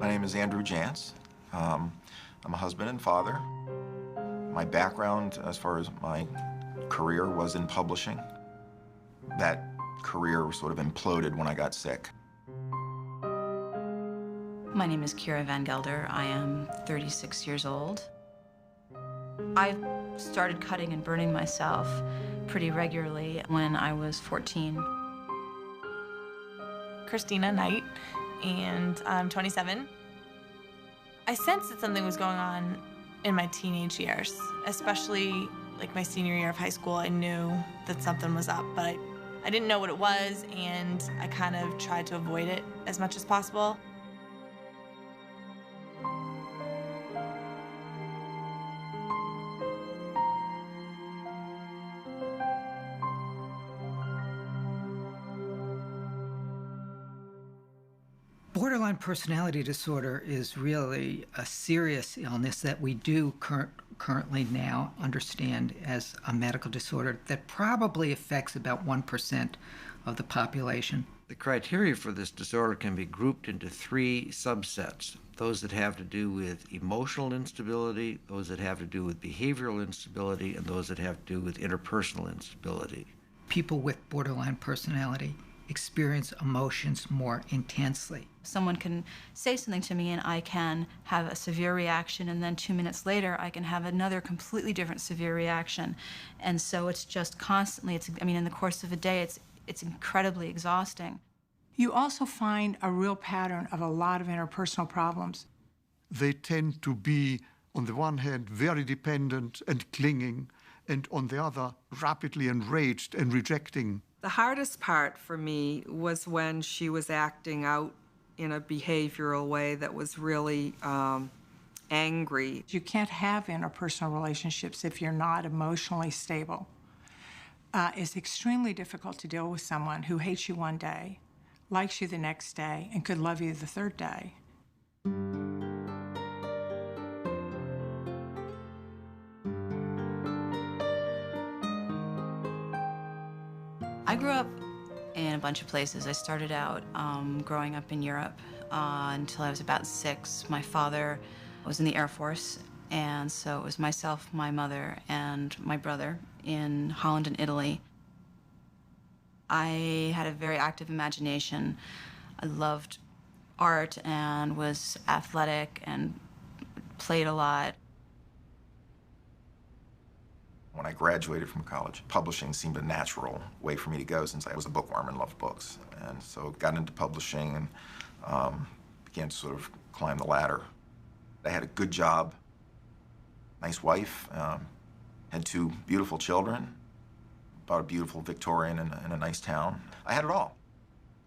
My name is Andrew Jantz. I'm a husband and father. My background, as far as my career, was in publishing. That career sort of imploded when I got sick. My name is Kira Van Gelder. I am 36 years old. I started cutting and burning myself pretty regularly when I was 14. Christina Knight, and I'm 27. I sensed that something was going on in my teenage years, especially like my senior year of high school. I knew that something was up, but I didn't know what it was, and I kind of tried to avoid it as much as possible. Borderline personality disorder is really a serious illness that we do currently now understand as a medical disorder that probably affects about 1% of the population. The criteria for this disorder can be grouped into three subsets: those that have to do with emotional instability, those that have to do with behavioral instability, and those that have to do with interpersonal instability. People with borderline personality experience emotions more intensely. Someone can say something to me and I can have a severe reaction, and then 2 minutes later I can have another completely different severe reaction. And so it's just constantly, in the course of a day, it's incredibly exhausting. You also find a real pattern of a lot of interpersonal problems. They tend to be, on the one hand, very dependent and clinging, and on the other, rapidly enraged and rejecting. The hardest part for me was when she was acting out in a behavioral way that was really angry. You can't have interpersonal relationships if you're not emotionally stable. It's extremely difficult to deal with someone who hates you one day, likes you the next day, and could love you the third day. I grew up in a bunch of places. I started out growing up in Europe until I was about 6. My father was in the Air Force, and so it was myself, my mother, and my brother in Holland and Italy. I had a very active imagination. I loved art and was athletic and played a lot. When I graduated from college, publishing seemed a natural way for me to go since I was a bookworm and loved books. And so got into publishing and began to sort of climb the ladder. I had a good job, nice wife, had 2 beautiful children, bought a beautiful Victorian in a nice town. I had it all.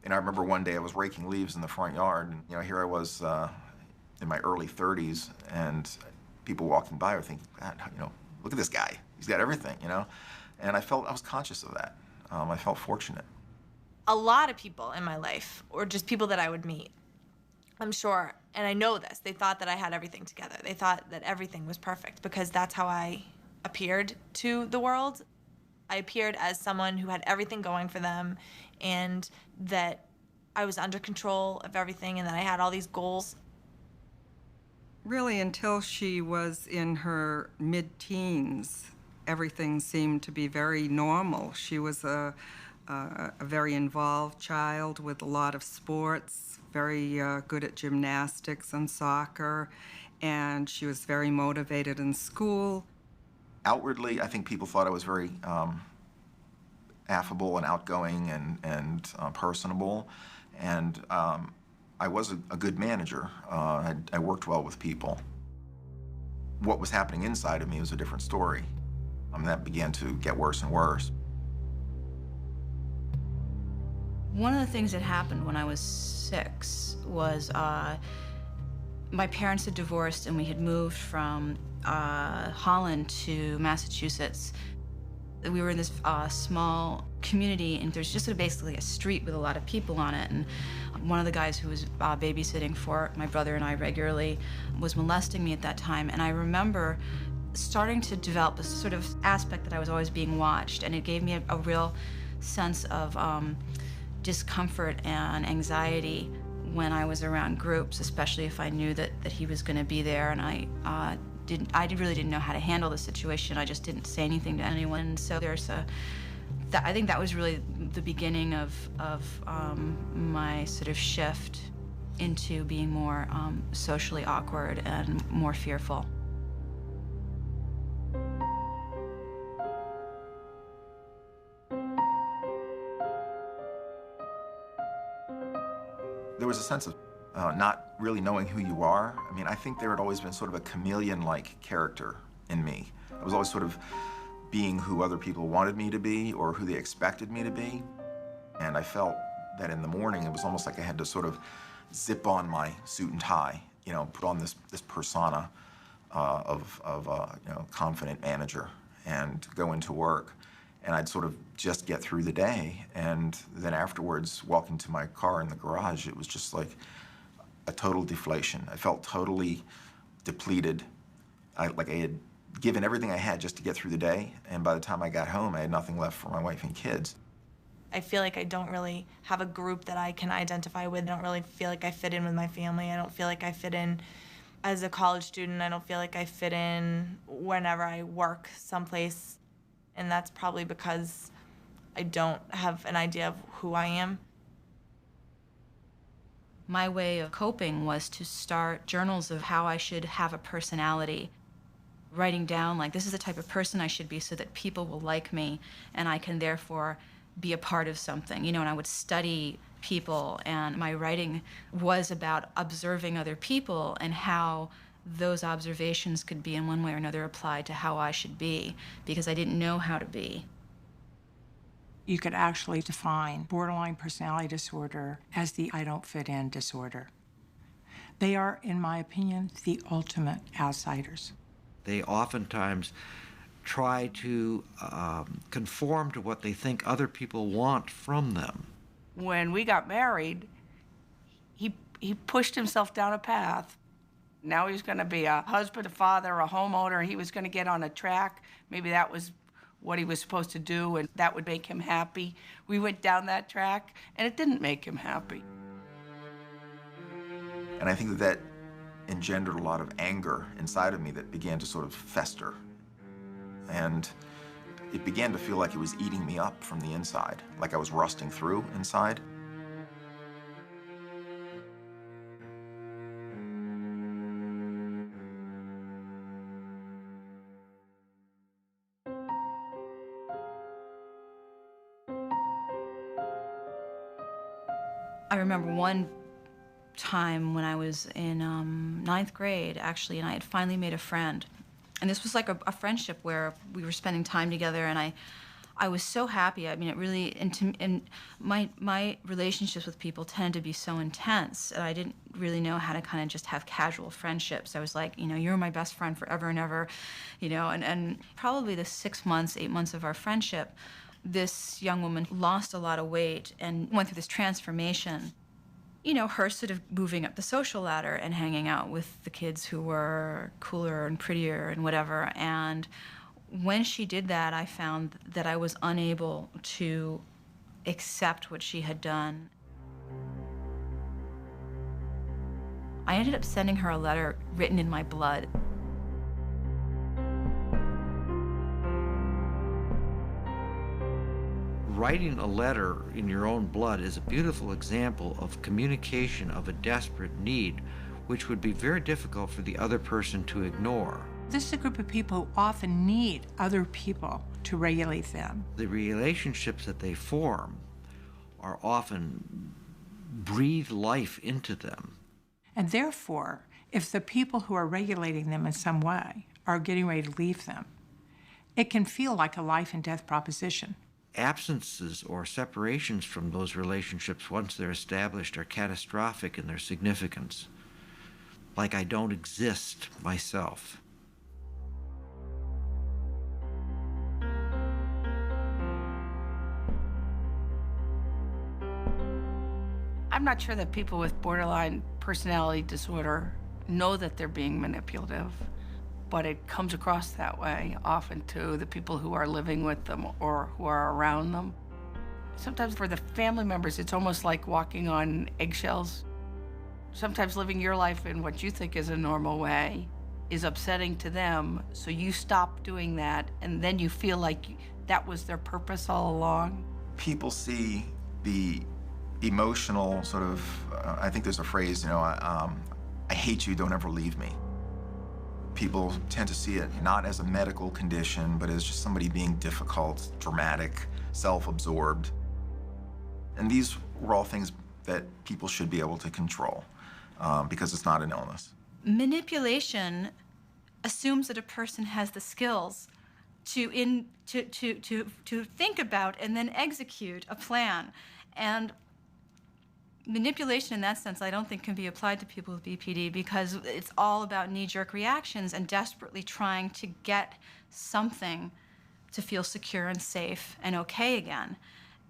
And I remember one day I was raking leaves in the front yard, and here I was in my early 30s, and people walking by were thinking, God, look at this guy. He's got everything, And I was conscious of that. I felt fortunate. A lot of people in my life, or just people that I would meet, I'm sure, and I know this, they thought that I had everything together. They thought that everything was perfect because that's how I appeared to the world. I appeared as someone who had everything going for them, and that I was under control of everything, and that I had all these goals. Really, until she was in her mid-teens, everything seemed to be very normal. She was a very involved child with a lot of sports, very good at gymnastics and soccer, and she was very motivated in school. Outwardly, I think people thought I was very affable and outgoing and personable, and I was a good manager. I worked well with people. What was happening inside of me was a different story. That began to get worse and worse. One of the things that happened when I was 6 was my parents had divorced and we had moved from Holland to Massachusetts. We were in this small community, and there's just basically a street with a lot of people on it. And one of the guys who was babysitting for my brother and I regularly was molesting me at that time. And I remember starting to develop this sort of aspect that I was always being watched, and it gave me a real sense of discomfort and anxiety when I was around groups, especially if I knew that he was going to be there, and I really didn't know how to handle the situation. I just didn't say anything to anyone. So I think that was really the beginning of my sort of shift into being more socially awkward and more fearful. There was a sense of not really knowing who you are. I mean, I think there had always been sort of a chameleon-like character in me. I was always sort of being who other people wanted me to be or who they expected me to be. And I felt that in the morning, it was almost like I had to sort of zip on my suit and tie, you know, put on this persona of you know, confident manager and go into work. And I'd sort of just get through the day. And then afterwards, walking to my car in the garage, it was just like a total deflation. I felt totally depleted. Like I had given everything I had just to get through the day. And by the time I got home, I had nothing left for my wife and kids. I feel like I don't really have a group that I can identify with. I don't really feel like I fit in with my family. I don't feel like I fit in as a college student. I don't feel like I fit in whenever I work someplace. And that's probably because I don't have an idea of who I am. My way of coping was to start journals of how I should have a personality, writing down, like, this is the type of person I should be so that people will like me and I can therefore be a part of something. You know, and I would study people, and my writing was about observing other people and how those observations could be in one way or another applied to how I should be, because I didn't know how to be. You could actually define borderline personality disorder as the I don't fit in disorder. They are, in my opinion, the ultimate outsiders. They oftentimes try to conform to what they think other people want from them. When we got married, he pushed himself down a path. Now he was going to be a husband, a father, a homeowner. He was going to get on a track. Maybe that was what he was supposed to do, and that would make him happy. We went down that track, and it didn't make him happy. And I think that engendered a lot of anger inside of me that began to sort of fester. And it began to feel like it was eating me up from the inside, like I was rusting through inside. I remember one time when I was in ninth grade, actually, and I had finally made a friend. And this was like a friendship where we were spending time together, and I was so happy. I mean, it really, and my relationships with people tended to be so intense, and I didn't really know how to kind of just have casual friendships. I was like, you know, you're my best friend forever and ever, you know, and probably the 6 months, 8 months of our friendship, this young woman lost a lot of weight and went through this transformation. You know, her sort of moving up the social ladder and hanging out with the kids who were cooler and prettier and whatever. And when she did that, I found that I was unable to accept what she had done. I ended up sending her a letter written in my blood. Writing a letter in your own blood is a beautiful example of communication of a desperate need, which would be very difficult for the other person to ignore. This is a group of people who often need other people to regulate them. The relationships that they form are often breathe life into them. And therefore, if the people who are regulating them in some way are getting ready to leave them, it can feel like a life and death proposition. Absences or separations from those relationships, once they're established, are catastrophic in their significance. Like I don't exist myself. I'm not sure that people with borderline personality disorder know that they're being manipulative, but it comes across that way often to the people who are living with them or who are around them. Sometimes for the family members, it's almost like walking on eggshells. sometimes living your life in what you think is a normal way is upsetting to them, so you stop doing that, and then you feel like that was their purpose all along. People see the emotional sort of, I think there's a phrase, you know, I hate you, don't ever leave me. People tend to see it not as a medical condition, but as just somebody being difficult, dramatic, self-absorbed. And these were all things that people should be able to control because it's not an illness. Manipulation assumes that a person has the skills to think about and then execute a plan. And manipulation in that sense, I don't think can be applied to people with BPD because it's all about knee-jerk reactions and desperately trying to get something to feel secure and safe and okay again.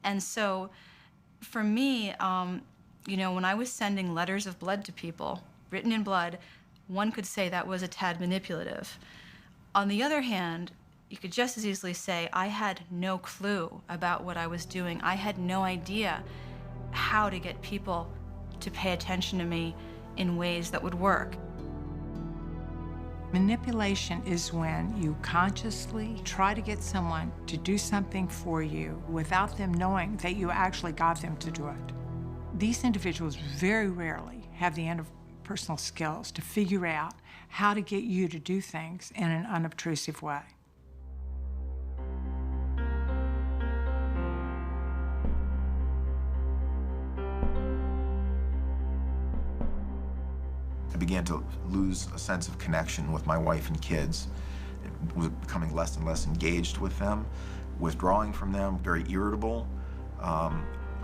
And so for me, you know, when I was sending letters of blood to people, written in blood, one could say that was a tad manipulative. On the other hand, you could just as easily say I had no clue about what I was doing. I had no idea how to get people to pay attention to me in ways that would work. Manipulation is when you consciously try to get someone to do something for you without them knowing that you actually got them to do it. These individuals very rarely have the interpersonal skills to figure out how to get you to do things in an unobtrusive way. I began to lose a sense of connection with my wife and kids. It was becoming less and less engaged with them, withdrawing from them, very irritable,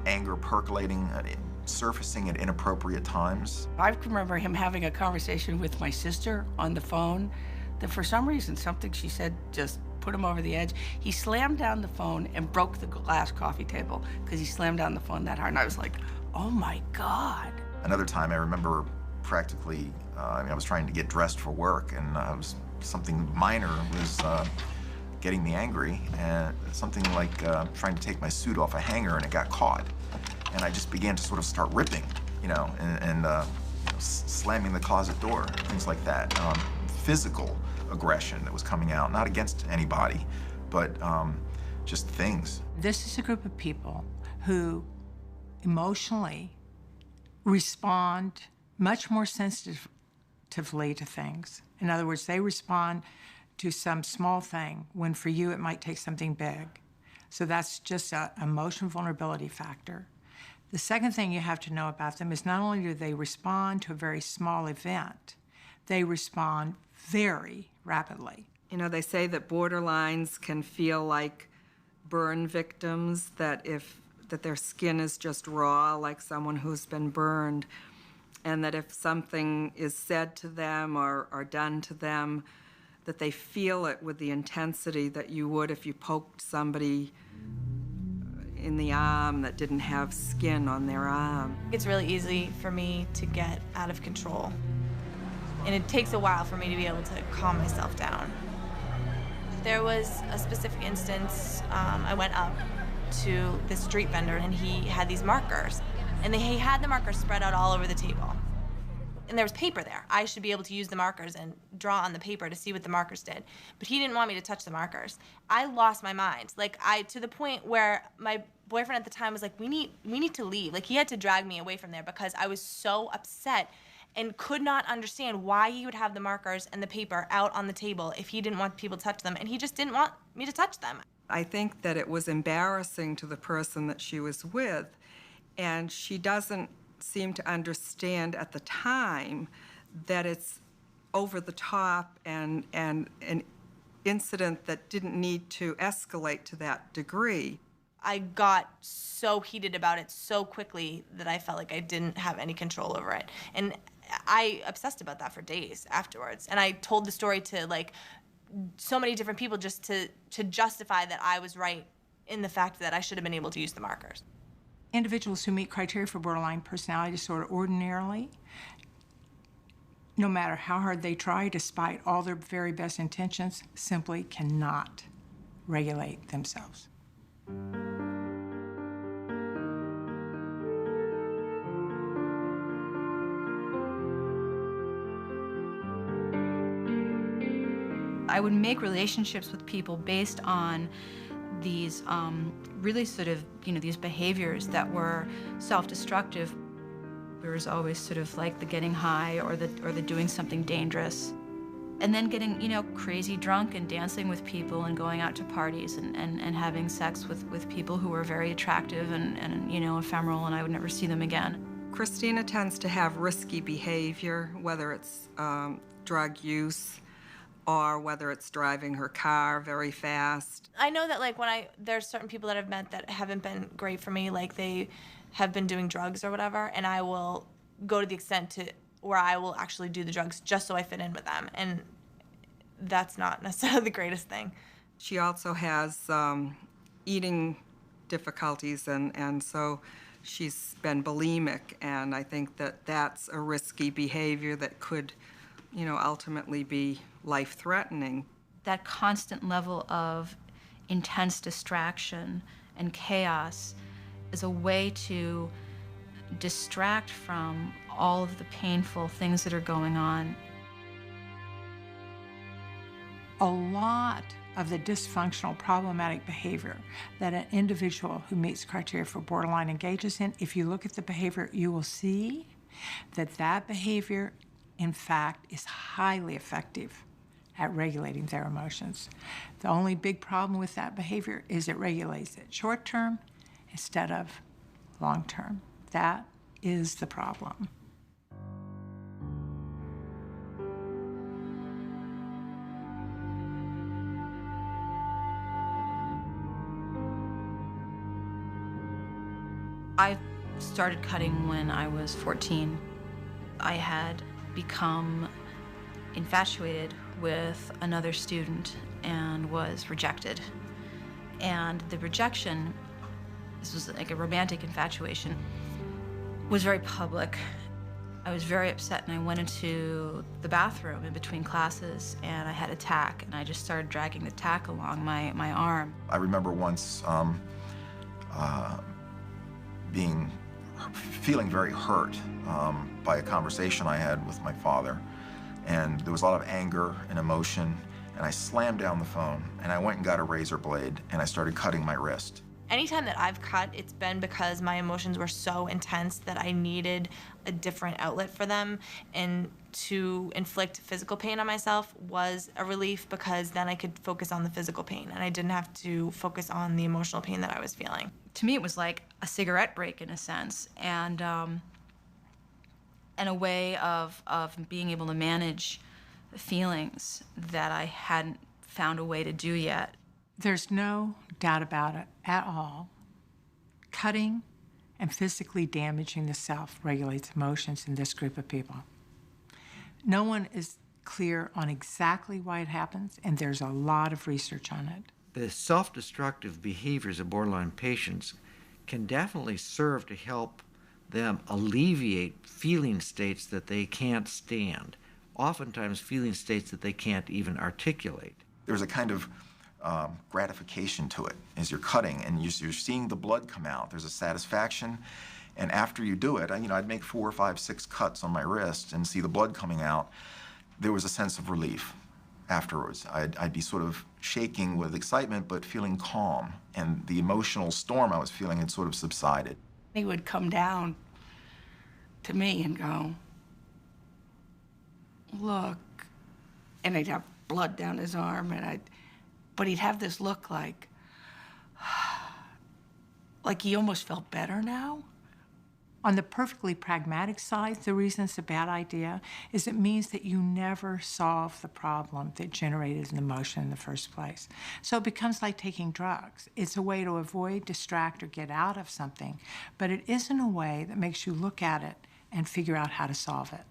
anger percolating, surfacing at inappropriate times. I remember him having a conversation with my sister on the phone that for some reason something she said just put him over the edge. He slammed down the phone and broke the glass coffee table because he slammed down the phone that hard, and I was like, oh my God. Another time I remember practically, I was trying to get dressed for work, and something minor was getting me angry, and something like trying to take my suit off a hanger, and it got caught. And I just began to sort of start ripping, you know, and slamming the closet door, things like that. Physical aggression that was coming out, not against anybody, but just things. This is a group of people who emotionally respond much more sensitively to things. In other words, they respond to some small thing when for you it might take something big. So that's just an emotional vulnerability factor. The second thing you have to know about them is not only do they respond to a very small event, they respond very rapidly. You know, they say that borderlines can feel like burn victims, that their skin is just raw, like someone who's been burned, and that if something is said to them or done to them, that they feel it with the intensity that you would if you poked somebody in the arm that didn't have skin on their arm. It's really easy for me to get out of control. And it takes a while for me to be able to calm myself down. There was a specific instance, I went up to this street vendor and he had these markers. And he had the markers spread out all over the table. And there was paper there. I should be able to use the markers and draw on the paper to see what the markers did. But he didn't want me to touch the markers. I lost my mind. Like, to the point where my boyfriend at the time was like, we need to leave. Like, he had to drag me away from there because I was so upset and could not understand why he would have the markers and the paper out on the table if he didn't want people to touch them. And he just didn't want me to touch them. I think that it was embarrassing to the person that she was with, and she doesn't seem to understand at the time that it's over the top and an incident that didn't need to escalate to that degree. I got so heated about it so quickly that I felt like I didn't have any control over it. And I obsessed about that for days afterwards. And I told the story to like so many different people just to justify that I was right in the fact that I should have been able to use the markers. Individuals who meet criteria for borderline personality disorder ordinarily, no matter how hard they try, despite all their very best intentions, simply cannot regulate themselves. I would make relationships with people based on these really sort of, these behaviors that were self-destructive. There was always sort of like the getting high or the doing something dangerous. And then getting, crazy drunk and dancing with people and going out to parties and having sex with people who were very attractive and ephemeral, and I would never see them again. Christina tends to have risky behavior, whether it's drug use or whether it's driving her car very fast. I know that there's certain people that I've met that haven't been great for me, like they have been doing drugs or whatever, and I will go to the extent to where I will actually do the drugs just so I fit in with them, and that's not necessarily the greatest thing. She also has eating difficulties, and so she's been bulimic, and I think that that's a risky behavior that could, ultimately be life-threatening. That constant level of intense distraction and chaos is a way to distract from all of the painful things that are going on. A lot of the dysfunctional, problematic behavior that an individual who meets criteria for borderline engages in, if you look at the behavior, you will see that that behavior, in fact, is highly effective at regulating their emotions. The only big problem with that behavior is it regulates it short term instead of long term. That is the problem. I started cutting when I was 14. I had become infatuated with another student and was rejected. And the rejection, this was like a romantic infatuation, was very public. I was very upset, and I went into the bathroom in between classes, and I had a tack, and I just started dragging the tack along my arm. I remember once feeling very hurt by a conversation I had with my father. And there was a lot of anger and emotion, and I slammed down the phone, and I went and got a razor blade, and I started cutting my wrist. Anytime that I've cut, it's been because my emotions were so intense that I needed a different outlet for them, and to inflict physical pain on myself was a relief because then I could focus on the physical pain and I didn't have to focus on the emotional pain that I was feeling. To me, it was like a cigarette break in a sense, and a way of being able to manage the feelings that I hadn't found a way to do yet. There's no doubt about it at all. Cutting and physically damaging the self regulates emotions in this group of people. No one is clear on exactly why it happens, and there's a lot of research on it. The self-destructive behaviors of borderline patients can definitely serve to help them alleviate feeling states that they can't stand, oftentimes feeling states that they can't even articulate. There's a kind of gratification to it as you're cutting, and you're seeing the blood come out. There's a satisfaction, and after you do it, I'd make 4, 5, 6 cuts on my wrist and see the blood coming out. There was a sense of relief afterwards. I'd be sort of shaking with excitement, but feeling calm, and the emotional storm I was feeling had sort of subsided. He would come down to me and go, "Look," and he'd have blood down his arm, but he'd have this look like he almost felt better now. On the perfectly pragmatic side, the reason it's a bad idea is it means that you never solve the problem that generated an emotion in the first place. So it becomes like taking drugs. It's a way to avoid, distract, or get out of something, but it isn't a way that makes you look at it and figure out how to solve it.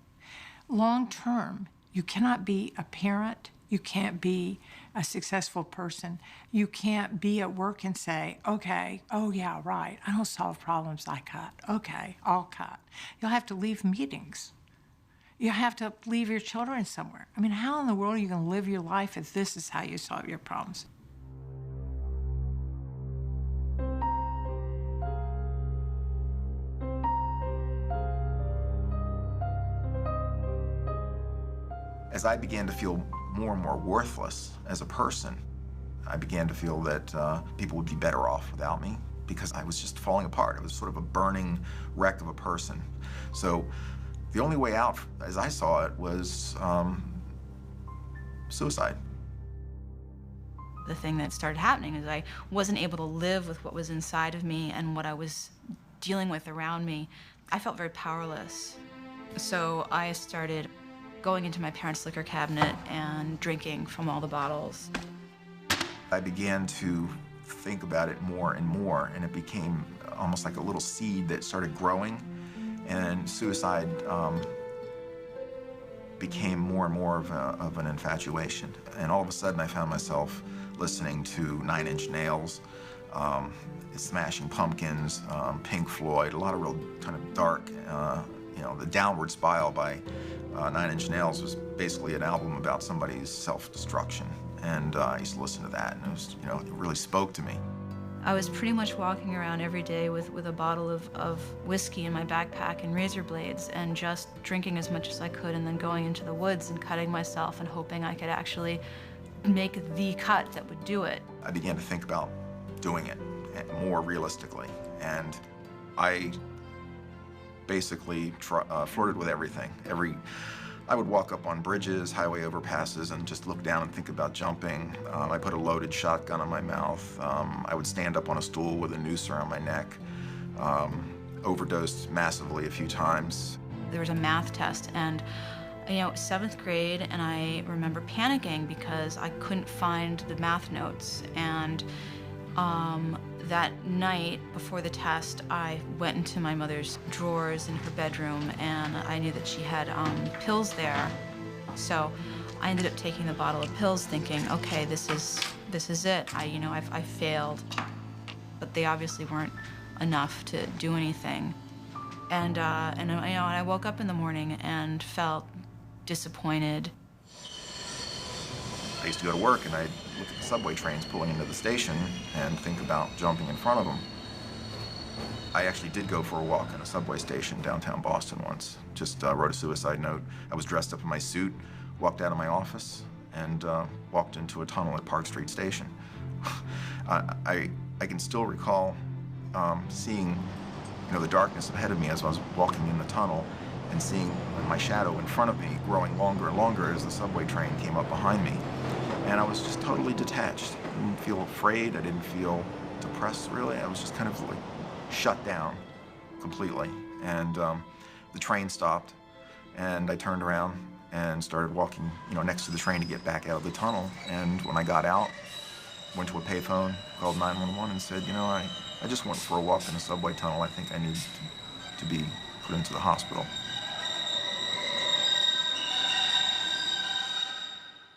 Long term, you cannot be a parent, you can't be a successful person, you can't be at work and say, okay, oh yeah, right, I don't solve problems, I cut. Okay, I'll cut. You'll have to leave meetings. You have to leave your children somewhere. I mean, how in the world are you going to live your life if this is how you solve your problems? As I began to feel more and more worthless as a person. I began to feel that people would be better off without me because I was just falling apart. I was sort of a burning wreck of a person. So the only way out, as I saw it, was suicide. The thing that started happening is I wasn't able to live with what was inside of me and what I was dealing with around me. I felt very powerless. So I started going into my parents' liquor cabinet and drinking from all the bottles. I began to think about it more and more, and it became almost like a little seed that started growing, and suicide became more and more of an infatuation. And all of a sudden I found myself listening to 9 Inch Nails, Smashing Pumpkins, Pink Floyd, a lot of real kind of dark, you know, the Downward Spiral by 9 Inch Nails was basically an album about somebody's self-destruction. And I used to listen to that, and it was, you know, it really spoke to me. I was pretty much walking around every day with a bottle of whiskey in my backpack and razor blades and just drinking as much as I could and then going into the woods and cutting myself and hoping I could actually make the cut that would do it. I began to think about doing it more realistically, and I basically flirted with everything. I would walk up on bridges, highway overpasses, and just look down and think about jumping. I put a loaded shotgun on my mouth. I would stand up on a stool with a noose around my neck. Overdosed massively a few times. There was a math test, and you know, 7th grade, and I remember panicking because I couldn't find the math notes. And that night before the test, I went into my mother's drawers in her bedroom, and I knew that she had pills there. So I ended up taking the bottle of pills, thinking, okay, this is it. I failed, but they obviously weren't enough to do anything. And I woke up in the morning and felt disappointed. I used to go to work, and I'd look at the subway trains pulling into the station and think about jumping in front of them. I actually did go for a walk in a subway station downtown Boston once. Just wrote a suicide note. I was dressed up in my suit, walked out of my office, and walked into a tunnel at Park Street Station. I can still recall seeing, you know, the darkness ahead of me as I was walking in the tunnel, and seeing my shadow in front of me growing longer and longer as the subway train came up behind me. And I was just totally detached. I didn't feel afraid. I didn't feel depressed, really. I was just kind of like shut down completely. And the train stopped, and I turned around and started walking, you know, next to the train to get back out of the tunnel. And when I got out, went to a payphone, called 911, and said, you know, I just went for a walk in a subway tunnel. I think I need to be put into the hospital.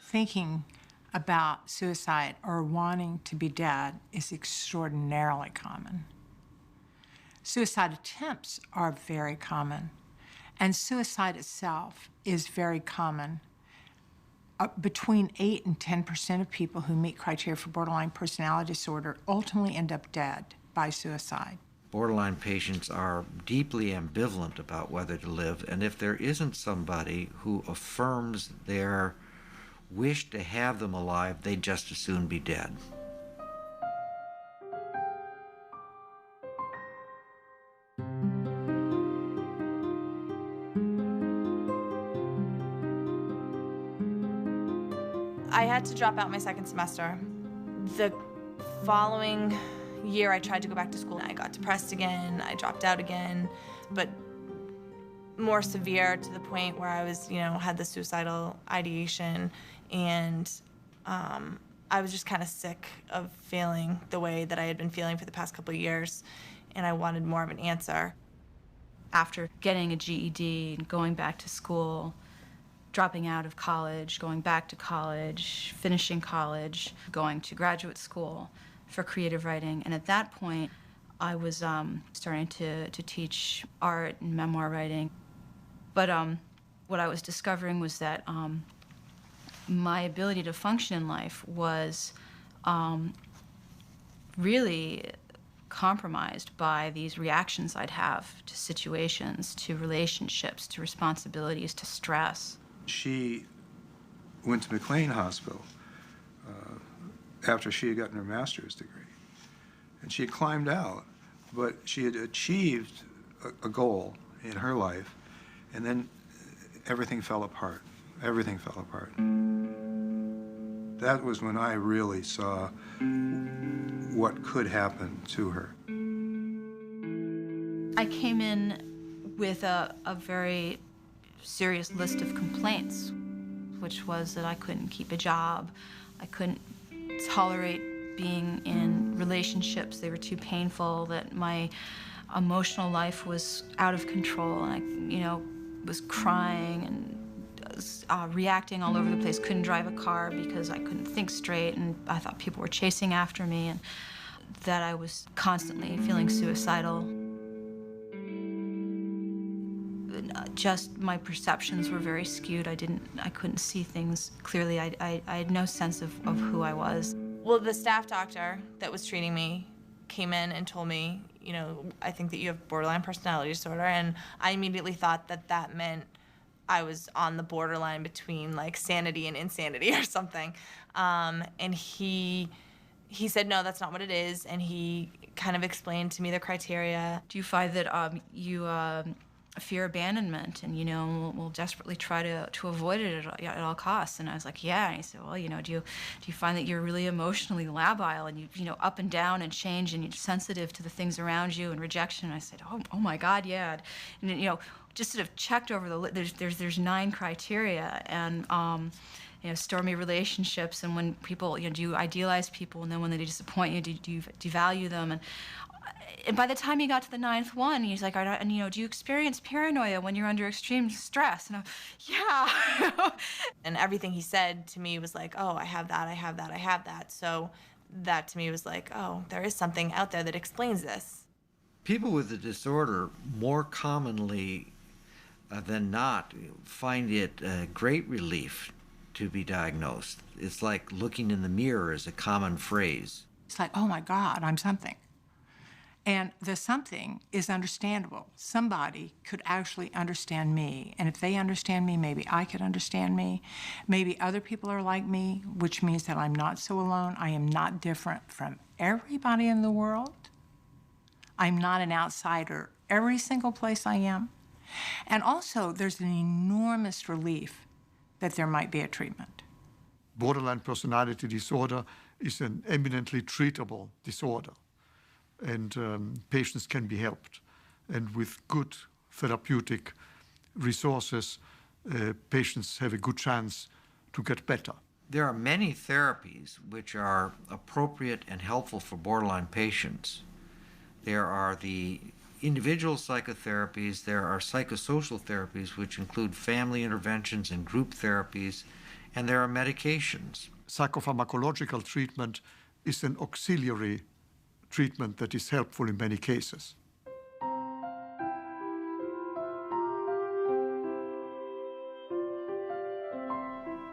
Thinking about suicide or wanting to be dead is extraordinarily common. Suicide attempts are very common, and suicide itself is very common. Between 8 and 10% of people who meet criteria for borderline personality disorder ultimately end up dead by suicide. Borderline patients are deeply ambivalent about whether to live, and if there isn't somebody who affirms their wish to have them alive, they'd just as soon be dead. I had to drop out my 2nd semester. The following year, I tried to go back to school. I got depressed again. I dropped out again, but more severe, to the point where I was, you know, had the suicidal ideation, and I was just kind of sick of feeling the way that I had been feeling for the past couple of years, and I wanted more of an answer. After getting a GED, going back to school, dropping out of college, going back to college, finishing college, going to graduate school for creative writing. And at that point, I was starting to teach art and memoir writing. But what I was discovering was that my ability to function in life was really compromised by these reactions I'd have to situations, to relationships, to responsibilities, to stress. She went to McLean Hospital after she had gotten her master's degree. And she had climbed out, but she had achieved a goal in her life, and then everything fell apart. Everything fell apart. That was when I really saw what could happen to her. I came in with a very serious list of complaints, which was that I couldn't keep a job, I couldn't tolerate being in relationships, they were too painful, that my emotional life was out of control, and I, was crying and reacting all over the place, couldn't drive a car because I couldn't think straight, and I thought people were chasing after me, and that I was constantly feeling suicidal. Just my perceptions were very skewed. I couldn't see things clearly. I had no sense of who I was. Well, the staff doctor that was treating me came in and told me, I think that you have borderline personality disorder, and I immediately thought that that meant I was on the borderline between like sanity and insanity or something. And he said, no, that's not what it is, and he kind of explained to me the criteria. Do you find that you fear abandonment, and will desperately try to avoid it at all costs? And I was like, yeah. And he said, well, do you find that you're really emotionally labile, and you up and down and change, and you're sensitive to the things around you and rejection? And I said, oh my God, yeah. And just sort of checked over there's 9 criteria, and stormy relationships, and when people, do you idealize people, and then when they disappoint you, do you devalue them? And by the time he got to the 9th one, he's like, do you experience paranoia when you're under extreme stress? And yeah. And everything he said to me was like, oh, I have that, I have that, I have that. So that to me was like, oh, there is something out there that explains this. People with the disorder more commonly than not find it a great relief to be diagnosed. It's like looking in the mirror is a common phrase. It's like, oh my God, I'm something. And the something is understandable. Somebody could actually understand me. And if they understand me, maybe I could understand me. Maybe other people are like me, which means that I'm not so alone. I am not different from everybody in the world. I'm not an outsider every single place I am. And also, there's an enormous relief that there might be a treatment. Borderline personality disorder is an eminently treatable disorder, and patients can be helped. And with good therapeutic resources, patients have a good chance to get better. There are many therapies which are appropriate and helpful for borderline patients. There are the individual psychotherapies, there are psychosocial therapies, which include family interventions and group therapies, and there are medications. Psychopharmacological treatment is an auxiliary treatment that is helpful in many cases.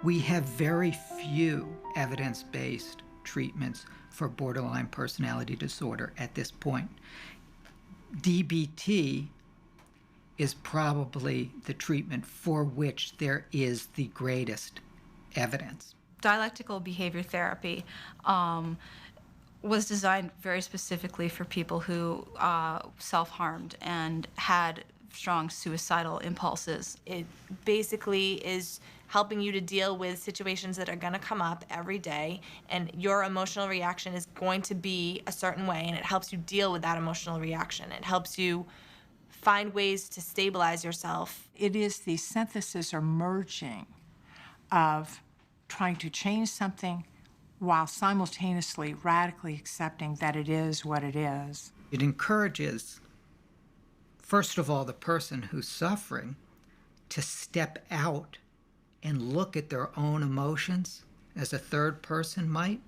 We have very few evidence-based treatments for borderline personality disorder at this point. DBT is probably the treatment for which there is the greatest evidence. Dialectical behavior therapy was designed very specifically for people who self-harmed and had strong suicidal impulses. It basically is helping you to deal with situations that are going to come up every day, and your emotional reaction is going to be a certain way, and it helps you deal with that emotional reaction. It helps you find ways to stabilize yourself. It is the synthesis or merging of trying to change something while simultaneously radically accepting that it is what it is. It encourages, first of all, the person who's suffering to step out and look at their own emotions as a third person might,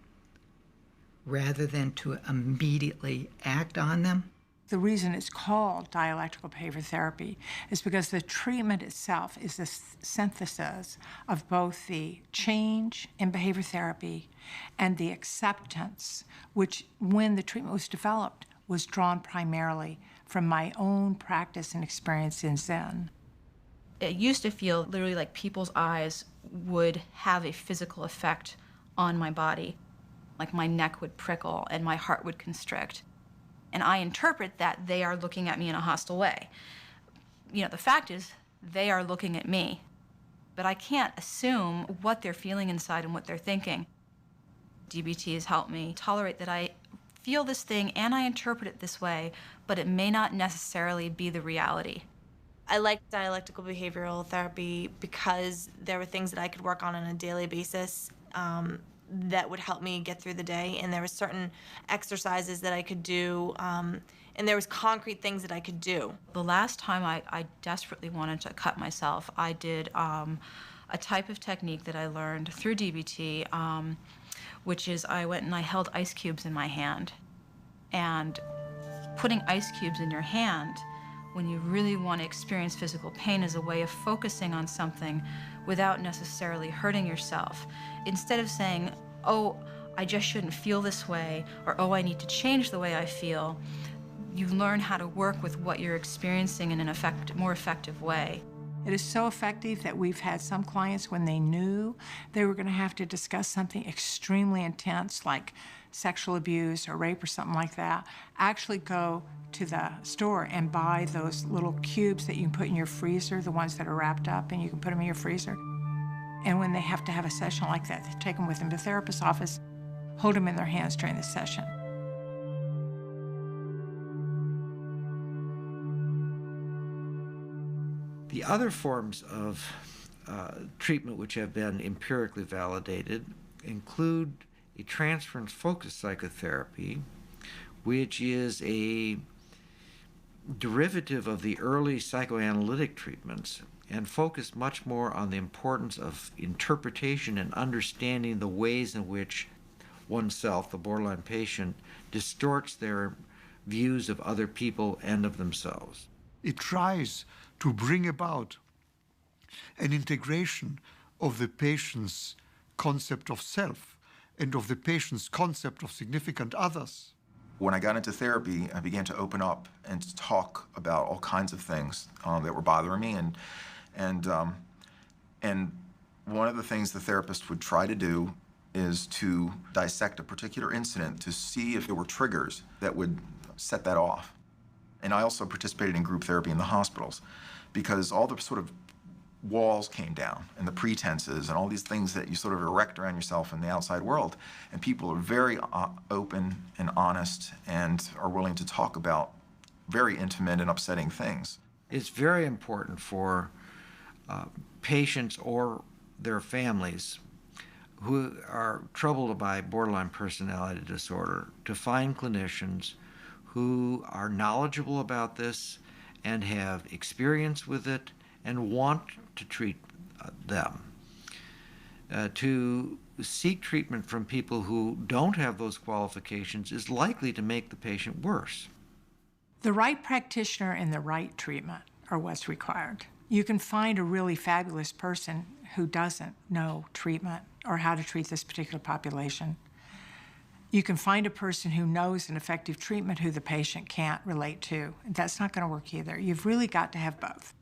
rather than to immediately act on them. The reason it's called dialectical behavior therapy is because the treatment itself is the synthesis of both the change in behavior therapy and the acceptance, which, when the treatment was developed, was drawn primarily from my own practice and experience in Zen. It used to feel literally like people's eyes would have a physical effect on my body. Like my neck would prickle and my heart would constrict. And I interpret that they are looking at me in a hostile way. You know, the fact is, they are looking at me. But I can't assume what they're feeling inside and what they're thinking. DBT has helped me tolerate that I feel this thing and I interpret it this way, but it may not necessarily be the reality. I liked dialectical behavioral therapy because there were things that I could work on a daily basis that would help me get through the day, and there were certain exercises that I could do, and there was concrete things that I could do. The last time I desperately wanted to cut myself, I did a type of technique that I learned through DBT, which is I went and I held ice cubes in my hand. And putting ice cubes in your hand when you really want to experience physical pain is a way of focusing on something without necessarily hurting yourself. Instead of saying, oh, I just shouldn't feel this way, or oh, I need to change the way I feel, you learn how to work with what you're experiencing in an more effective way. It is so effective that we've had some clients, when they knew they were going to have to discuss something extremely intense like sexual abuse or rape or something like that, actually go to the store and buy those little cubes that you can put in your freezer, the ones that are wrapped up, and you can put them in your freezer. And when they have to have a session like that, they take them with them to the therapist's office, hold them in their hands during the session. The other forms of treatment which have been empirically validated include a transference-focused psychotherapy, which is a derivative of the early psychoanalytic treatments and focused much more on the importance of interpretation and understanding the ways in which oneself, the borderline patient, distorts their views of other people and of themselves. It tries to bring about an integration of the patient's concept of self and of the patient's concept of significant others. When I got into therapy, I began to open up and to talk about all kinds of things that were bothering me, and one of the things the therapist would try to do is to dissect a particular incident to see if there were triggers that would set that off. And I also participated in group therapy in the hospitals because all the sort of walls came down and the pretenses and all these things that you sort of erect around yourself in the outside world. And people are very open and honest and are willing to talk about very intimate and upsetting things. It's very important for patients or their families who are troubled by borderline personality disorder to find clinicians who are knowledgeable about this and have experience with it and want to treat them. To seek treatment from people who don't have those qualifications is likely to make the patient worse. The right practitioner and the right treatment are what's required. You can find a really fabulous person who doesn't know treatment or how to treat this particular population. You can find a person who knows an effective treatment who the patient can't relate to. That's not going to work either. You've really got to have both.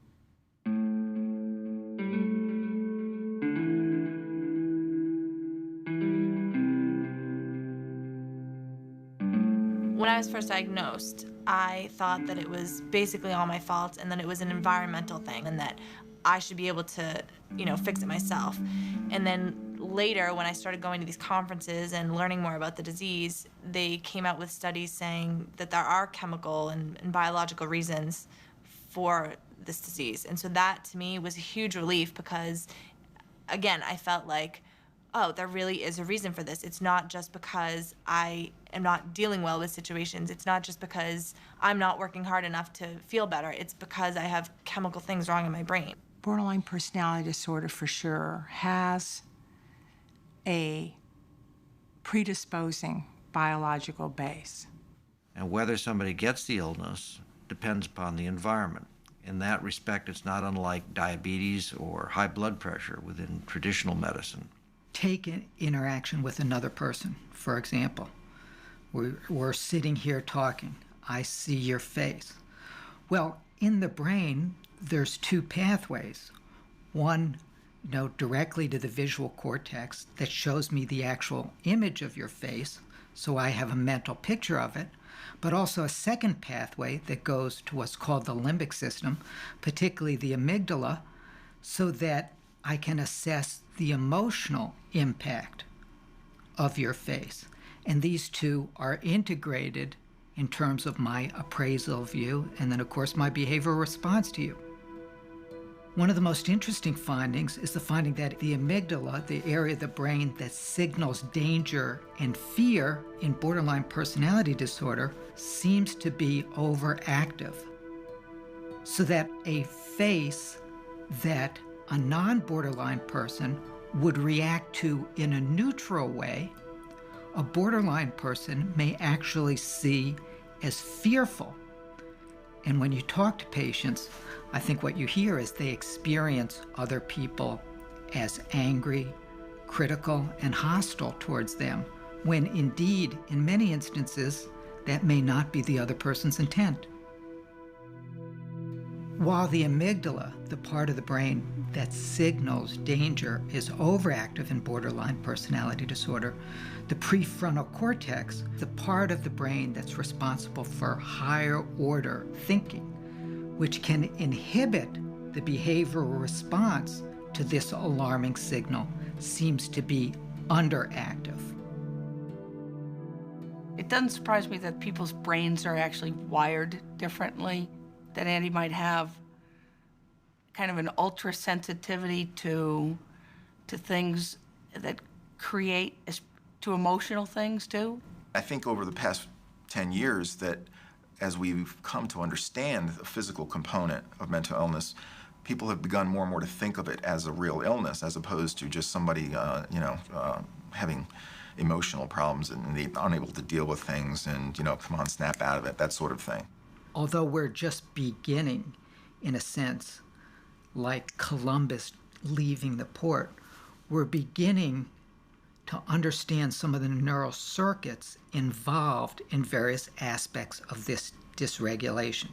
When I was first diagnosed, I thought that it was basically all my fault and that it was an environmental thing and that I should be able to, fix it myself. And then later, when I started going to these conferences and learning more about the disease, they came out with studies saying that there are chemical and biological reasons for this disease. And so that, to me, was a huge relief because, again, I felt like, oh, there really is a reason for this. It's not just because I am not dealing well with situations. It's not just because I'm not working hard enough to feel better. It's because I have chemical things wrong in my brain. Borderline personality disorder, for sure, has a predisposing biological base. And whether somebody gets the illness depends upon the environment. In that respect, it's not unlike diabetes or high blood pressure within traditional medicine. Take an interaction with another person, for example. We're sitting here talking. I see your face. Well, in the brain, there's two pathways. One directly to the visual cortex that shows me the actual image of your face, so I have a mental picture of it, but also a second pathway that goes to what's called the limbic system, particularly the amygdala, so that I can assess the emotional impact of your face. And these two are integrated in terms of my appraisal of you, and then, of course, my behavioral response to you. One of the most interesting findings is the finding that the amygdala, the area of the brain that signals danger and fear in borderline personality disorder, seems to be overactive. So that a face that a non-borderline person would react to in a neutral way, a borderline person may actually see as fearful. And when you talk to patients, I think what you hear is they experience other people as angry, critical, and hostile towards them, when indeed, in many instances, that may not be the other person's intent. While the amygdala, the part of the brain that signals danger, is overactive in borderline personality disorder, the prefrontal cortex, the part of the brain that's responsible for higher order thinking, which can inhibit the behavioral response to this alarming signal, seems to be underactive. It doesn't surprise me that people's brains are actually wired differently, that Andy might have kind of an ultra sensitivity to things that create, to emotional things too. I think over the past 10 years that as we've come to understand the physical component of mental illness, people have begun more and more to think of it as a real illness as opposed to just somebody, having emotional problems and unable to deal with things and, come on, snap out of it, that sort of thing. Although we're just beginning, in a sense, like Columbus leaving the port, we're beginning to understand some of the neural circuits involved in various aspects of this dysregulation.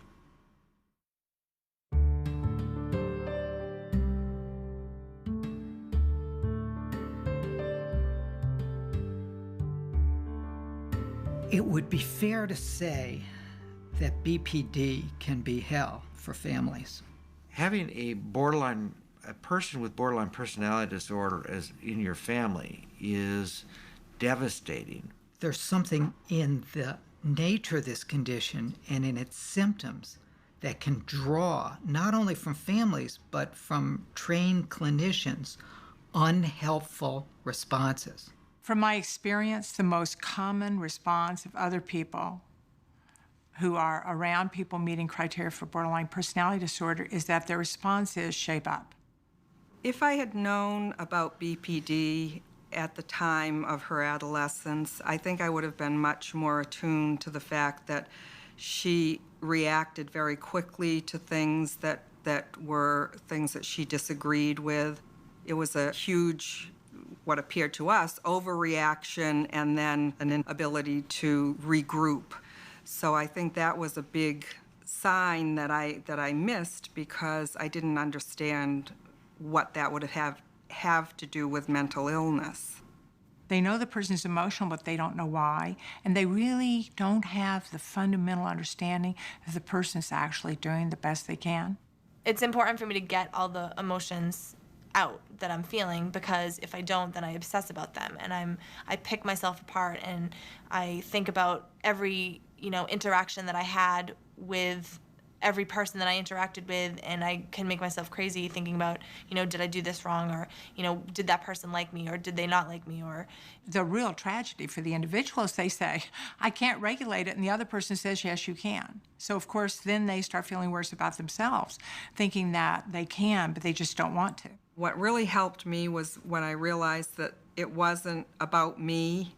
It would be fair to say that BPD can be hell for families. Having a person with borderline personality disorder as in your family is devastating. There's something in the nature of this condition and in its symptoms that can draw, not only from families, but from trained clinicians, unhelpful responses. From my experience, the most common response of other people who are around people meeting criteria for borderline personality disorder is that their response is shape up. If I had known about BPD at the time of her adolescence, I think I would have been much more attuned to the fact that she reacted very quickly to things that were things that she disagreed with. It was a huge, what appeared to us, overreaction and then an inability to regroup. So I think that was a big sign that I missed because I didn't understand what that would have to do with mental illness. They know the person's emotional, but they don't know why, and they really don't have the fundamental understanding that the person's actually doing the best they can. It's important for me to get all the emotions out that I'm feeling, because if I don't, then I obsess about them, and I pick myself apart, and I think about every interaction that I had with every person that I interacted with, and I can make myself crazy thinking about, did I do this wrong, or, did that person like me, or did they not like me, or... The real tragedy for the individual is they say, I can't regulate it, and the other person says, yes, you can. So, of course, then they start feeling worse about themselves, thinking that they can, but they just don't want to. What really helped me was when I realized that it wasn't about me,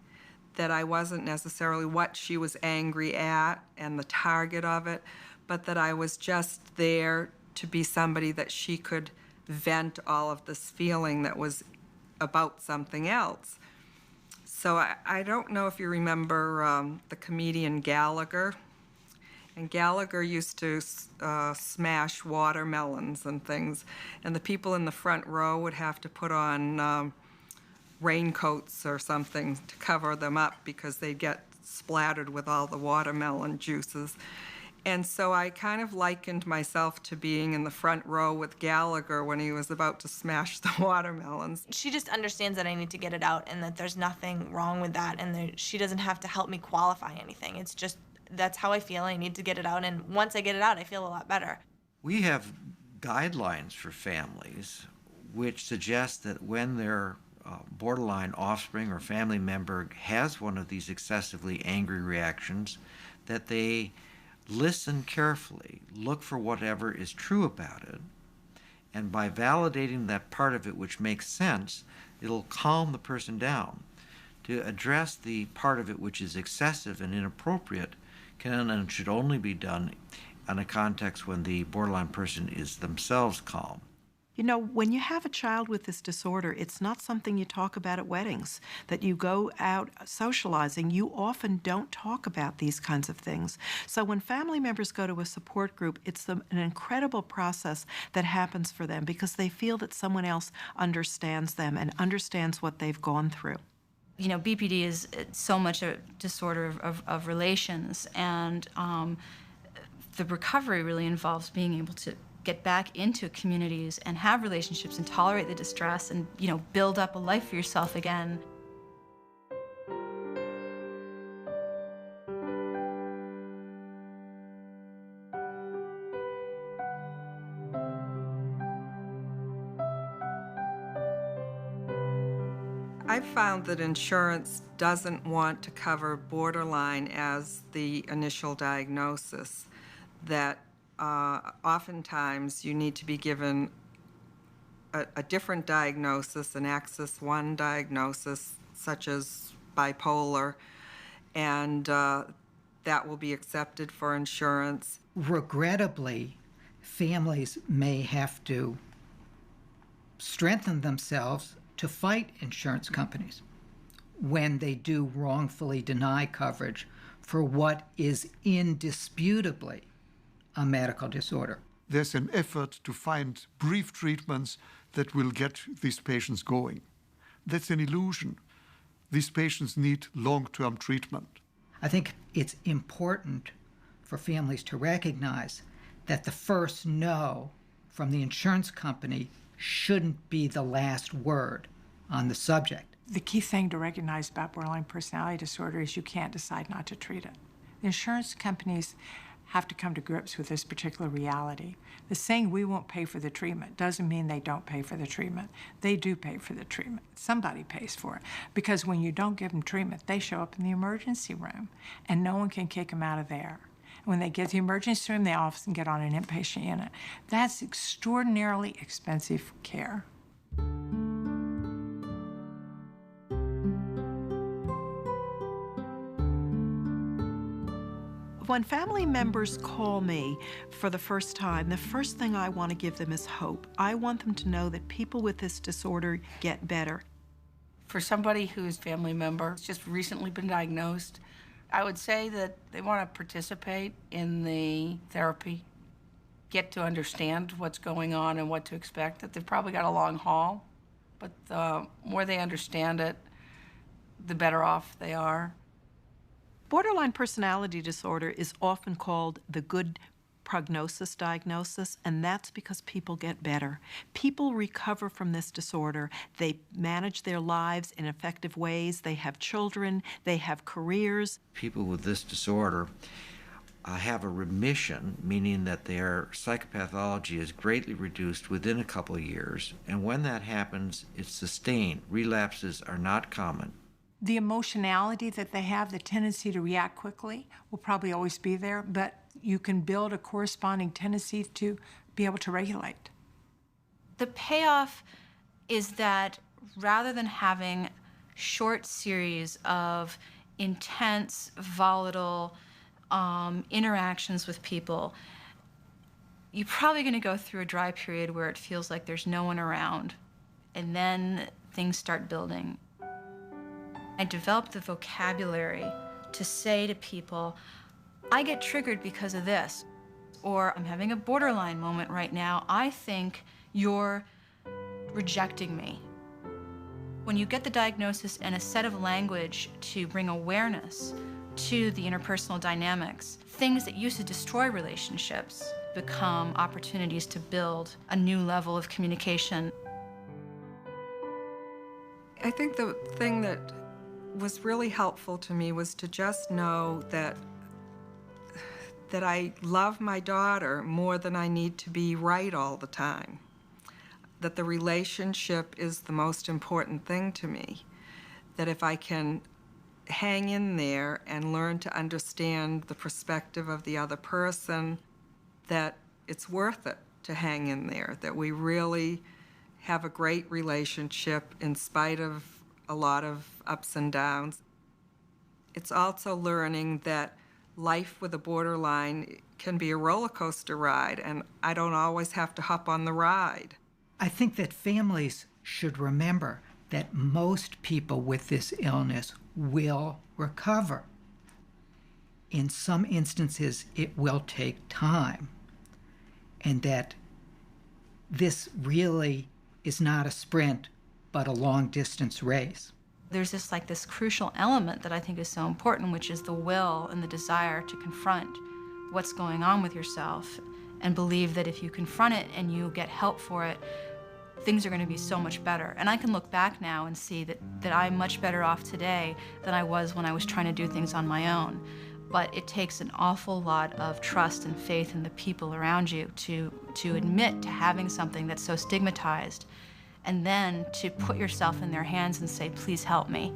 that I wasn't necessarily what she was angry at and the target of it, but that I was just there to be somebody that she could vent all of this feeling that was about something else. So I don't know if you remember the comedian Gallagher, And Gallagher used to smash watermelons and things, and the people in the front row would have to put on raincoats or something to cover them up because they'd get splattered with all the watermelon juices. And so I kind of likened myself to being in the front row with Gallagher when he was about to smash the watermelons. She just understands that I need to get it out and that there's nothing wrong with that, and she doesn't have to help me qualify anything. It's just, that's how I feel. I need to get it out, and once I get it out, I feel a lot better. We have guidelines for families which suggest that when their borderline offspring or family member has one of these excessively angry reactions, that they listen carefully, look for whatever is true about it, and by validating that part of it which makes sense, it'll calm the person down. To address the part of it which is excessive and inappropriate can and should only be done in a context when the borderline person is themselves calm. You know, when you have a child with this disorder, it's not something you talk about at weddings, that you go out socializing. You often don't talk about these kinds of things. So when family members go to a support group, it's an incredible process that happens for them because they feel that someone else understands them and understands what they've gone through. You know, BPD is so much a disorder of relations, and the recovery really involves being able to get back into communities and have relationships and tolerate the distress and, you know, build up a life for yourself again. I've found that insurance doesn't want to cover borderline as the initial diagnosis, that oftentimes you need to be given a different diagnosis, an Axis 1 diagnosis, such as bipolar, and that will be accepted for insurance. Regrettably, families may have to strengthen themselves to fight insurance companies when they do wrongfully deny coverage for what is indisputably a medical disorder. There's an effort to find brief treatments that will get these patients going. That's an illusion. These patients need long-term treatment. I think it's important for families to recognize that the first no from the insurance company shouldn't be the last word on the subject. The key thing to recognize about borderline personality disorder is you can't decide not to treat it. The insurance companies have to come to grips with this particular reality. The saying we won't pay for the treatment doesn't mean they don't pay for the treatment. They do pay for the treatment. Somebody pays for it. Because when you don't give them treatment, they show up in the emergency room and no one can kick them out of there. When they get to the emergency room, they often get on an inpatient unit. That's extraordinarily expensive care. When family members call me for the first time, the first thing I want to give them is hope. I want them to know that people with this disorder get better. For somebody whose family member has just recently been diagnosed, I would say that they want to participate in the therapy, get to understand what's going on and what to expect, that they've probably got a long haul, but the more they understand it, the better off they are. Borderline personality disorder is often called the good prognosis diagnosis, and that's because people get better. People recover from this disorder. They manage their lives in effective ways. They have children. They have careers. People with this disorder have a remission, meaning that their psychopathology is greatly reduced within a couple of years, and when that happens, it's sustained. Relapses are not common. The emotionality that they have, the tendency to react quickly, will probably always be there, but you can build a corresponding tendency to be able to regulate. The payoff is that rather than having short series of intense, volatile interactions with people, you're probably going to go through a dry period where it feels like there's no one around, and then things start building. I developed the vocabulary to say to people, I get triggered because of this, or I'm having a borderline moment right now. I think you're rejecting me. When you get the diagnosis and a set of language to bring awareness to the interpersonal dynamics, things that used to destroy relationships become opportunities to build a new level of communication. I think the thing that was really helpful to me was to just know that I love my daughter more than I need to be right all the time. That the relationship is the most important thing to me. That if I can hang in there and learn to understand the perspective of the other person, that it's worth it to hang in there, that we really have a great relationship in spite of a lot of ups and downs. It's also learning that life with a borderline can be a roller coaster ride, and I don't always have to hop on the ride. I think that families should remember that most people with this illness will recover. In some instances, it will take time, and that this really is not a sprint, but a long-distance race. There's this crucial element that I think is so important, which is the will and the desire to confront what's going on with yourself and believe that if you confront it and you get help for it, things are going to be so much better. And I can look back now and see that I'm much better off today than I was when I was trying to do things on my own. But it takes an awful lot of trust and faith in the people around you to admit to having something that's so stigmatized, and then to put yourself in their hands and say, please help me.